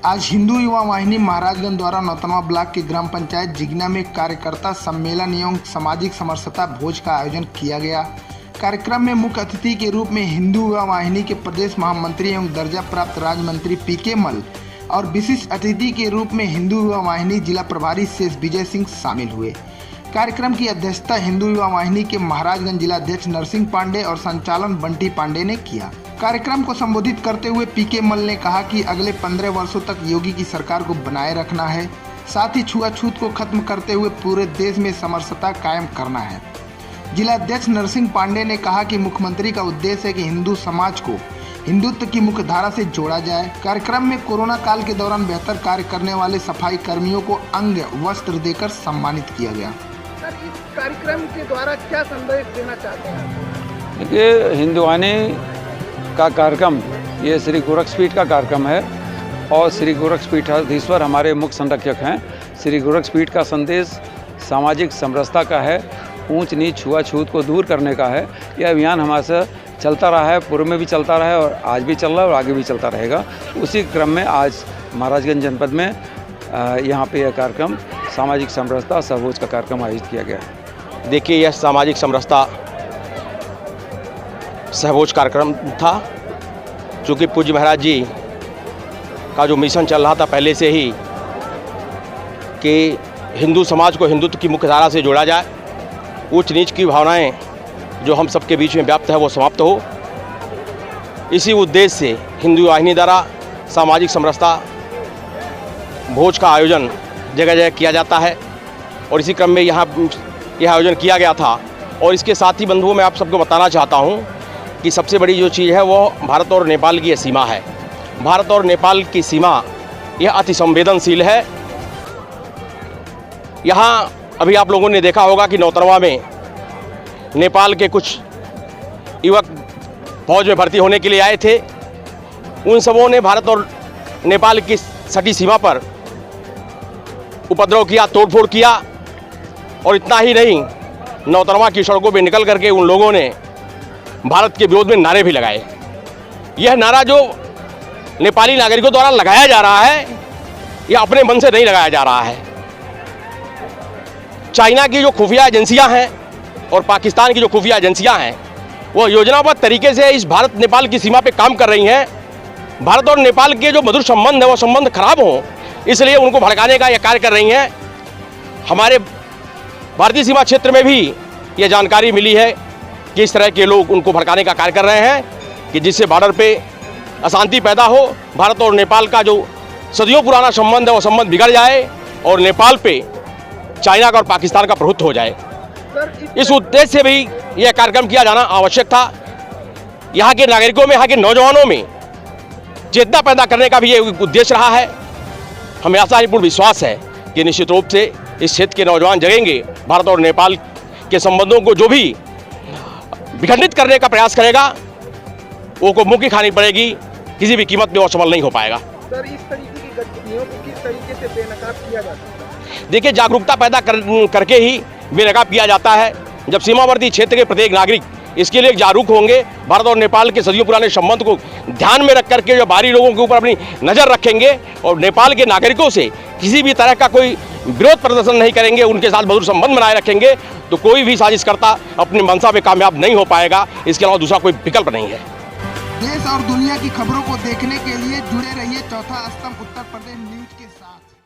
आज हिंदू युवा वाहिनी महाराजगंज द्वारा नौतनवा ब्लॉक के ग्राम पंचायत जिगना में कार्यकर्ता सम्मेलन एवं सामाजिक समरसता भोज का आयोजन किया गया। कार्यक्रम में मुख्य अतिथि के रूप में हिंदू युवा वाहिनी के प्रदेश महामंत्री एवं दर्जा प्राप्त राज्य मंत्री पीके मल और विशिष्ट अतिथि के रूप में हिंदू युवा वाहिनी जिला प्रभारी शेष विजय सिंह शामिल हुए। कार्यक्रम की अध्यक्षता हिंदू युवा वाहिनी के महाराजगंज जिला अध्यक्ष नरसिंह पांडे और संचालन बंटी पांडे ने किया। कार्यक्रम को संबोधित करते हुए पीके मल ने कहा कि अगले 15 वर्षों तक योगी की सरकार को बनाए रखना है, साथ ही छुआछूत को खत्म करते हुए पूरे देश में समरसता कायम करना है। जिला अध्यक्ष नरसिंह पांडे ने कहा कि मुख्यमंत्री का उद्देश्य है कि हिंदू समाज को हिंदुत्व की मुख्य धारा से जोड़ा जाए। कार्यक्रम में कोरोना काल के दौरान बेहतर कार्य करने वाले सफाई कर्मियों को अंग वस्त्र देकर सम्मानित किया गया। सर, इस कार्यक्रम के द्वारा क्या संदेश देना चाहते हैं? देखिए, हिंदू वाहिनी का कार्यक्रम ये श्री गोरक्षपीठ का कार्यक्रम है और श्री गोरक्षपीठाधीश्वर हमारे मुख्य संरक्षक हैं। श्री गोरक्षपीठ का संदेश सामाजिक समरसता का है, ऊंच नीच छुआछूत को दूर करने का है। यह अभियान हमारे से चलता रहा है, पूर्व में भी चलता रहा है और आज भी चल रहा है और आगे भी चलता रहेगा। उसी क्रम में आज महाराजगंज जनपद में यहाँ पे यह कार्यक्रम सामाजिक समरसता सहभोज का कार्यक्रम आयोजित किया गया। देखिए, यह सामाजिक समरसता सहभोज कार्यक्रम था, चूँकि पूज्य महाराज जी का जो मिशन चल रहा था पहले से ही कि हिंदू समाज को हिंदुत्व की मुख्य धारा से जोड़ा जाए, ऊंच नीच की भावनाएं जो हम सबके बीच में व्याप्त है वो समाप्त हो। इसी उद्देश्य से हिंदू वाहिनी द्वारा सामाजिक समरसता भोज का आयोजन जगह जगह किया जाता है और इसी क्रम में यह आयोजन किया गया था। और इसके साथ ही बंधुओं, मैं आप सबको बताना चाहता हूं कि सबसे बड़ी जो चीज़ है वो भारत और नेपाल की सीमा है। भारत और नेपाल की सीमा यह अति संवेदनशील है। यहाँ अभी आप लोगों ने देखा होगा कि नौतनवा में नेपाल के कुछ युवक फौज में भर्ती होने के लिए आए थे। उन सबों ने भारत और नेपाल की सटी सीमा पर उपद्रव किया, तोड़फोड़ किया और इतना ही नहीं, नौतनवा की सड़कों पर निकल करके उन लोगों ने भारत के विरोध में नारे भी लगाए। यह नारा जो नेपाली नागरिकों द्वारा लगाया जा रहा है, यह अपने मन से नहीं लगाया जा रहा है। चाइना की जो खुफिया एजेंसियां हैं और पाकिस्तान की जो खुफिया एजेंसियां हैं वो योजनाबद्ध तरीके से इस भारत नेपाल की सीमा पे काम कर रही हैं। भारत और नेपाल के जो मधुर संबंध है वो संबंध खराब हों, इसलिए उनको भड़काने का यह कार्य कर रही हैं। हमारे भारतीय सीमा क्षेत्र में भी ये जानकारी मिली है कि इस तरह के लोग उनको भड़काने का कार्य कर रहे हैं कि जिससे बॉर्डर पे अशांति पैदा हो, भारत और नेपाल का जो सदियों पुराना संबंध है वो संबंध बिगड़ जाए और नेपाल पे चाइना का और पाकिस्तान का प्रभुत्व हो जाए। इस उद्देश्य से भी यह कार्यक्रम किया जाना आवश्यक था। यहाँ के नागरिकों में, यहाँ के नौजवानों में चेतना पैदा करने का भी ये उद्देश्य रहा है। हमें आशापूर्ण विश्वास है कि निश्चित रूप से इस क्षेत्र के नौजवान जगेंगे। भारत और नेपाल के संबंधों को जो भी विखंडित करने का प्रयास करेगा वो को मुँह की खानी पड़ेगी, किसी भी कीमत पे वो सफल नहीं हो पाएगा। सर, इस तरीके की गतिविधियों को किस तरीके से बेनकाब किया जाता है? देखिए, जागरूकता पैदा करके ही बेनकाब किया जाता है। जब सीमावर्ती क्षेत्र के प्रत्येक नागरिक इसके लिए जागरूक होंगे, भारत और नेपाल के सदियों पुराने संबंध को ध्यान में रख करके जो बाहरी लोगों के ऊपर अपनी नज़र रखेंगे और नेपाल के नागरिकों से किसी भी तरह का कोई विरोध प्रदर्शन नहीं करेंगे, उनके साथ मधुर संबंध बनाए रखेंगे, तो कोई भी साजिशकर्ता अपनी मंशा में कामयाब नहीं हो पाएगा। इसके अलावा दूसरा कोई विकल्प नहीं है। देश और दुनिया की खबरों को देखने के लिए जुड़े रहिए चौथा स्तंभ उत्तर प्रदेश न्यूज के साथ।